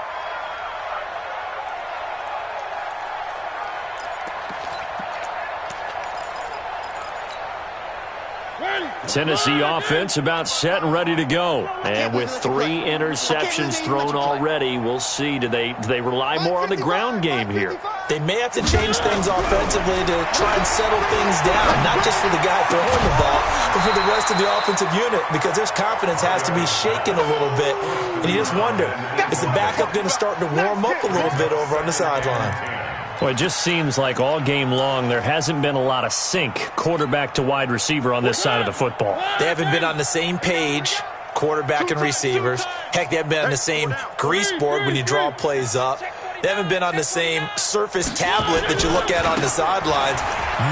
Tennessee offense about set and ready to go. And with 3 interceptions thrown already, we'll see. Do they rely more on the ground game here? They may have to change things offensively to try and settle things down, not just for the guy throwing the ball, but for the rest of the offensive unit, because their confidence has to be shaken a little bit. And you just wonder, is the backup going to start to warm up a little bit over on the sideline? Well, it just seems like all game long there hasn't been a lot of sync quarterback to wide receiver on this side of the football. They haven't been on the same page, quarterback and receivers. Heck, they haven't been on the same grease board when you draw plays up. They haven't been on the same surface tablet that you look at on the sidelines.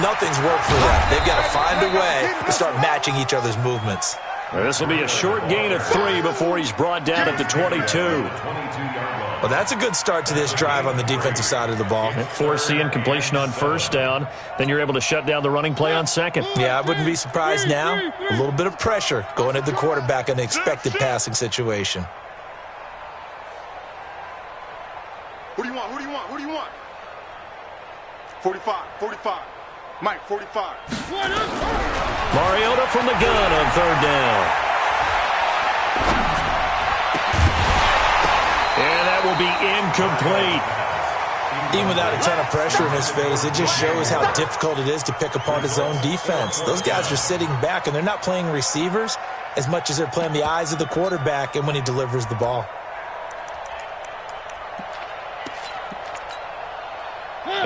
Nothing's worked for them. They've got to find a way to start matching each other's movements. This will be a short gain of 3 before he's brought down at the 22. Well, that's a good start to this drive on the defensive side of the ball. Force the incompletion on 1st down. Then you're able to shut down the running play on 2nd. Yeah, I wouldn't be surprised now. A little bit of pressure going at the quarterback in an expected passing situation. Who do you want? 45. Mike, 45. Mariota from the gun on 3rd down. And that will be incomplete. Even without a ton of pressure in his face, it just shows how difficult it is to pick apart his own defense. Those guys are sitting back, and they're not playing receivers as much as they're playing the eyes of the quarterback and when he delivers the ball.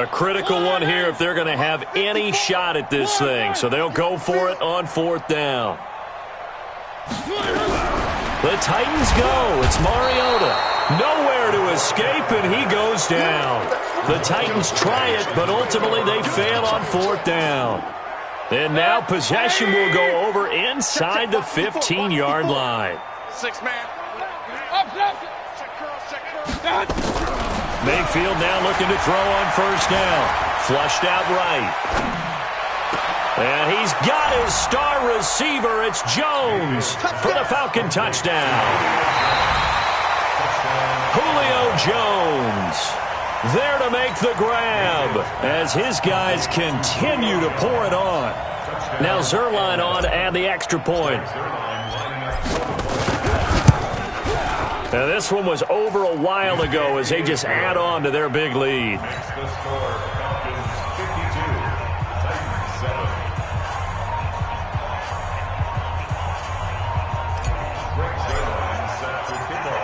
A critical one here if they're going to have any shot at this thing. So they'll go for it on 4th down. The Titans go. It's Mariota. Nowhere to escape, and he goes down. The Titans try it, but ultimately they fail on 4th down. And now possession will go over inside the 15-yard line. 6-man. Mayfield now looking to throw on 1st down. Flushed out right. And he's got his star receiver. It's Jones for the Falcon touchdown. Julio Jones there to make the grab as his guys continue to pour it on. Now Zerline on to add the extra point. Now this one was over a while ago as they just add on to their big lead.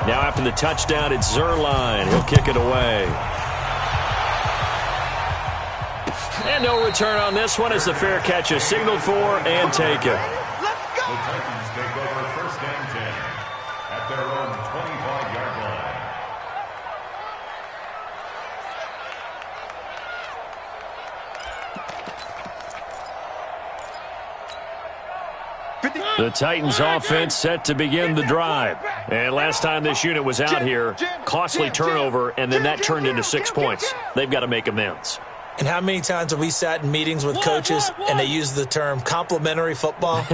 Now after the touchdown, it's Zerline. He'll kick it away. And no return on this one as the fair catch is signaled for and taken. Let's go! The Titans take over 1st and 10 at their own 25-yard line. The Titans offense set to begin the drive. And last time this unit was out here, costly turnover, and then that turned into 6 points. They've got to make amends. And how many times have we sat in meetings with coaches and they use the term complementary football?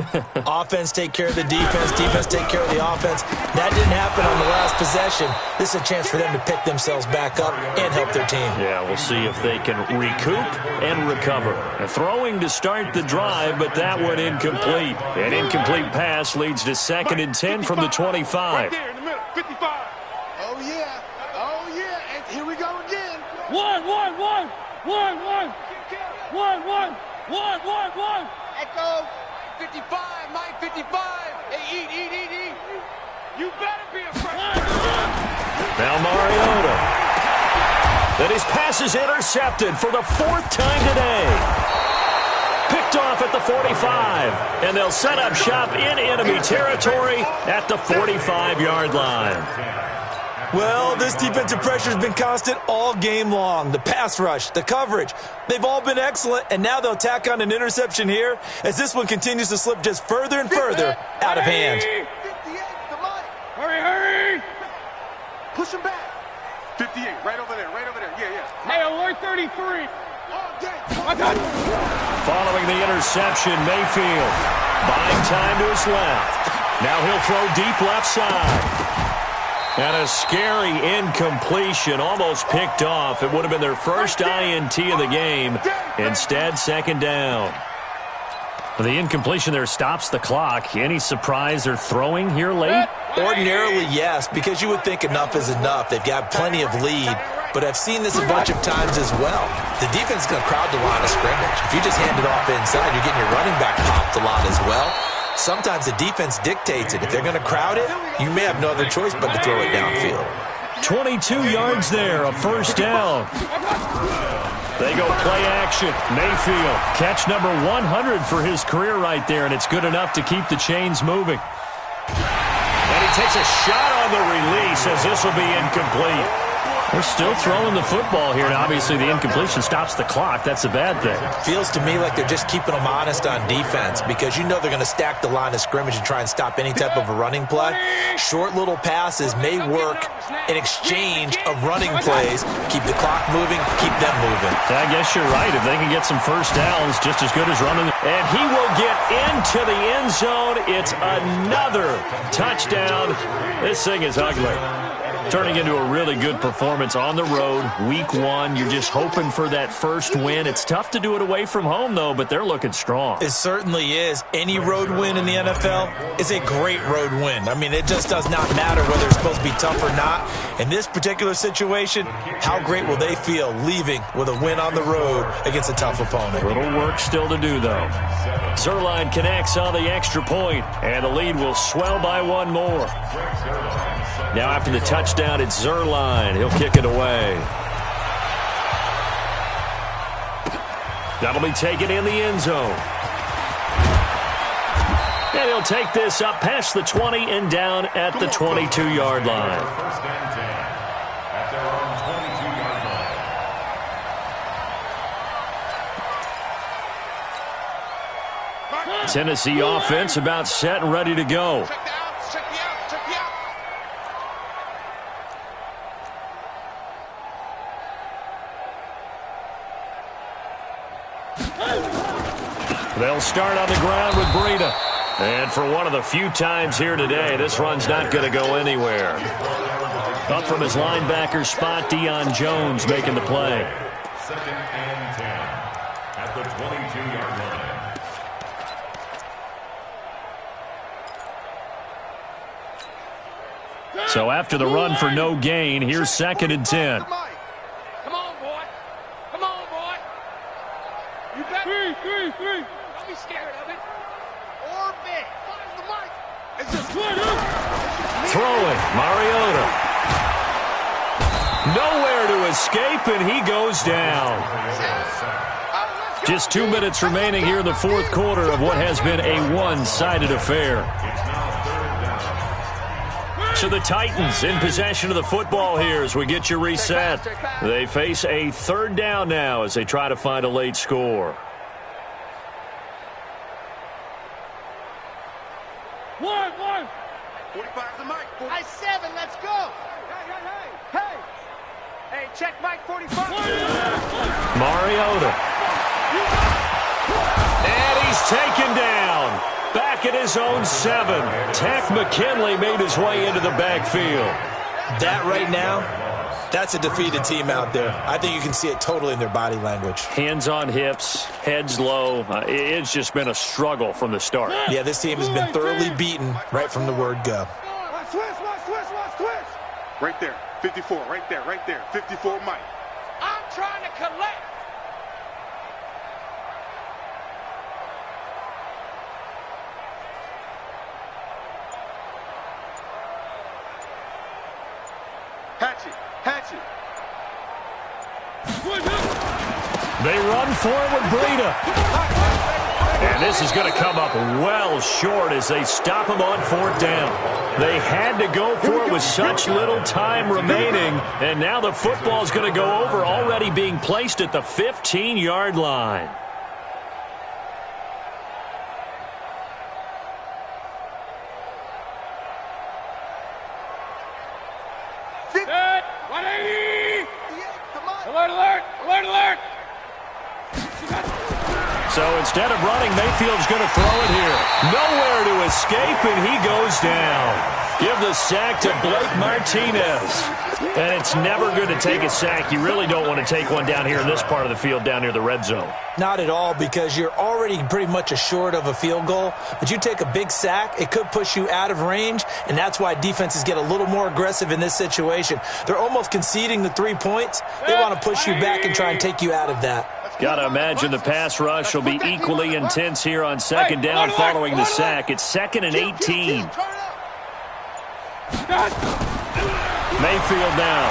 Offense take care of the defense, defense take care of the offense. That didn't happen on the last possession. This is a chance for them to pick themselves back up and help their team. Yeah, we'll see if they can recoup and recover. Throwing to start the drive, but that one incomplete. An incomplete pass leads to 2nd and 10 from the 25. Right there in the middle, 55. Oh, yeah. Oh, yeah. And here we go again. One. Echo, 55, Mike, 55. Hey, eat. You better be afraid. Now Mariota. Then his pass is intercepted for the 4th time today. Picked off at the 45. And they'll set up shop in enemy territory at the 45-yard line. Well, this defensive pressure has been constant all game long. The pass rush, the coverage, they've all been excellent, and now they'll tack on an interception here as this one continues to slip just further and further out of hand. 58, the Mike. Hurry! Push him back. 58, right over there. Yeah. Hey, alert 33. All day. I got it. Following the interception, Mayfield buying time to his left. Now he'll throw deep left side. And a scary incompletion, almost picked off. It would have been their first INT of the game. Instead, 2nd down. The incompletion there stops the clock. Any surprise they're throwing here late? Ordinarily, yes, because you would think enough is enough. They've got plenty of lead, but I've seen this a bunch of times as well. The defense is going to crowd the line of scrimmage. If you just hand it off inside, you're getting your running back popped a lot as well. Sometimes the defense dictates it. If they're going to crowd it, you may have no other choice but to throw it downfield. 22 yards there, a 1st down. They go play action. Mayfield, catch number 100 for his career right there, and it's good enough to keep the chains moving. And he takes a shot on the release as this will be incomplete. We're still throwing the football here, and obviously the incompletion stops the clock. That's a bad thing. Feels to me like they're just keeping them honest on defense because you know they're going to stack the line of scrimmage and try and stop any type of a running play. Short little passes may work in exchange of running plays. Keep the clock moving, keep them moving. I guess you're right. If they can get some 1st downs, just as good as running. And he will get into the end zone. It's another touchdown. This thing is ugly. Turning into a really good performance on the road, week 1. You're just hoping for that first win. It's tough to do it away from home, though, but they're looking strong. It certainly is. Any road win in the NFL is a great road win. I mean, it just does not matter whether it's supposed to be tough or not. In this particular situation, how great will they feel leaving with a win on the road against a tough opponent? Little work still to do, though. Zerline connects on the extra point, and the lead will swell by 1 more. Now after the touchdown, it's Zerline. He'll kick it away. That'll be taken in the end zone. And he'll take this up past the 20 and down at the 22-yard line. First and 10 at their own 22-yard line. Tennessee offense about set and ready to go. Check the outs, check the outs, check the outs. They'll start on the ground with Breida. And for one of the few times here today, this run's not going to go anywhere. Up from his linebacker spot, Deion Jones making the play. Second and 10 at the 22-yard line. So after the run for no gain, here's second and 10. Come on, boy. Come on, boy. You got three. Don't be scared of it. Or big. Find the mic. It's just Throwing, Mariota. Nowhere to escape, and he goes down. Just 2 minutes remaining here in the fourth quarter of what has been a one-sided affair. So the Titans in possession of the football here as we get you reset. They face a third down now as they try to find a late score. One. 45 the mic. High 7, let's go. Hey. Hey, check mic 45. Mariota. And he's taken down. Back at his own 7. Takk McKinley made his way into the backfield. That right now, that's a defeated team out there. I think you can see it totally in their body language. Hands on hips, heads low. It's just been a struggle from the start. Yeah, this team has been thoroughly beaten right from the word go. Watch twist. Right there, 54, right there. 54 Mike. I'm trying to collect. Hatchet. They run for it with Breida. And this is going to come up well short as they stop him on fourth down. They had to go for it with such little time remaining. And now the football's going to go over, already being placed at the 15-yard line. Alert! So instead of running, Mayfield's going to throw it here. Nowhere to escape, and he goes down. Give the sack to Blake Martinez. And it's never good to take a sack. You really don't want to take one down here in this part of the field, down near the red zone. Not at all, because you're already pretty much assured of a field goal. But you take a big sack, it could push you out of range, and that's why defenses get a little more aggressive in this situation. They're almost conceding the 3 points. They want to push you back and try and take you out of that. Got to imagine the pass rush will be equally intense here on second down following the sack. It's second and 18. Mayfield now.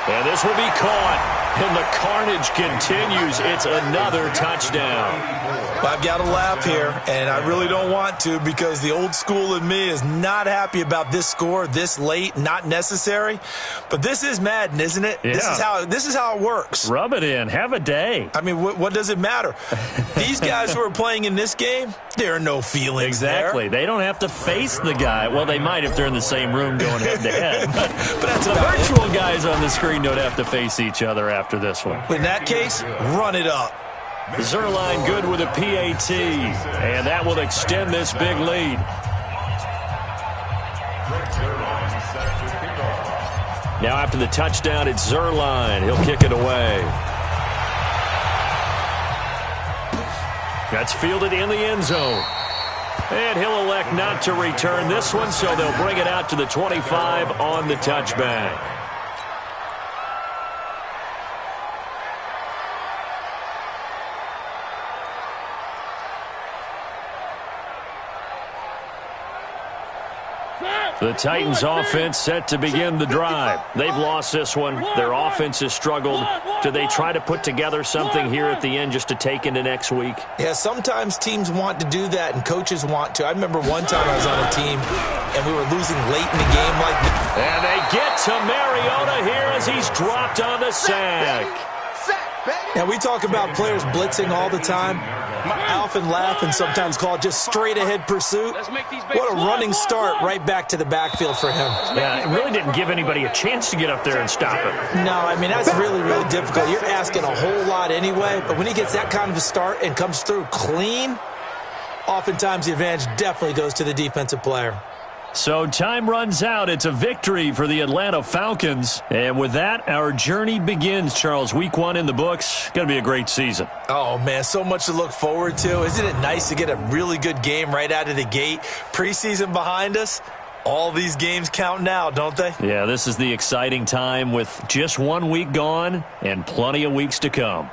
And this will be caught. And the carnage continues. It's another touchdown. I've got to laugh here, and I really don't want to, because the old school in me is not happy about this score this late, not necessary. But this is Madden, isn't it? Yeah. This is how it works. Rub it in. Have a day. I mean, what does it matter? These guys who are playing in this game, there are no feelings Exactly. there. They don't have to face the guy. Well, they might if they're in the same room going head-to-head. But that's the about virtual guys on the screen don't have to face each other after this one. In that case, run it up. Zerline good with a PAT, and that will extend this big lead. Now after the touchdown, it's Zerline. He'll kick it away. That's fielded in the end zone. And he'll elect not to return this one, so they'll bring it out to the 25 on the touchback. The Titans offense set to begin the drive. They've lost this one. Their offense has struggled. Do they try to put together something here at the end just to take into next week? Yeah, sometimes teams want to do that and coaches want to. I remember one time I was on a team and we were losing late in the game like that. And they get to Mariota here as he's dropped on the sack. Now, we talk about players blitzing all the time. I often laugh and sometimes call it just straight-ahead pursuit. What a running start right back to the backfield for him. Yeah, it really didn't give anybody a chance to get up there and stop him. No, I mean, that's really, really difficult. You're asking a whole lot anyway, but when he gets that kind of a start and comes through clean, oftentimes the advantage definitely goes to the defensive player. So time runs out. It's a victory for the Atlanta Falcons. And with that, our journey begins, Charles. Week 1 in the books. Going to be a great season. Oh, man, so much to look forward to. Isn't it nice to get a really good game right out of the gate? Preseason behind us. All these games count now, don't they? Yeah, this is the exciting time with just 1 week gone and plenty of weeks to come.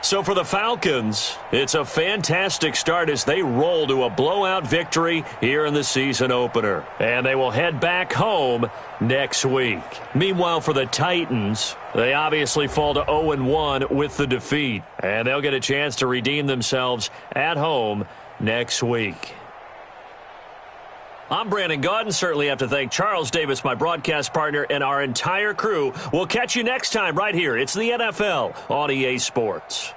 So for the Falcons, it's a fantastic start as they roll to a blowout victory here in the season opener. And they will head back home next week. Meanwhile, for the Titans, they obviously fall to 0-1 with the defeat. And they'll get a chance to redeem themselves at home next week. I'm Brandon Gaudin. Certainly have to thank Charles Davis, my broadcast partner, and our entire crew. We'll catch you next time right here. It's the NFL on EA Sports.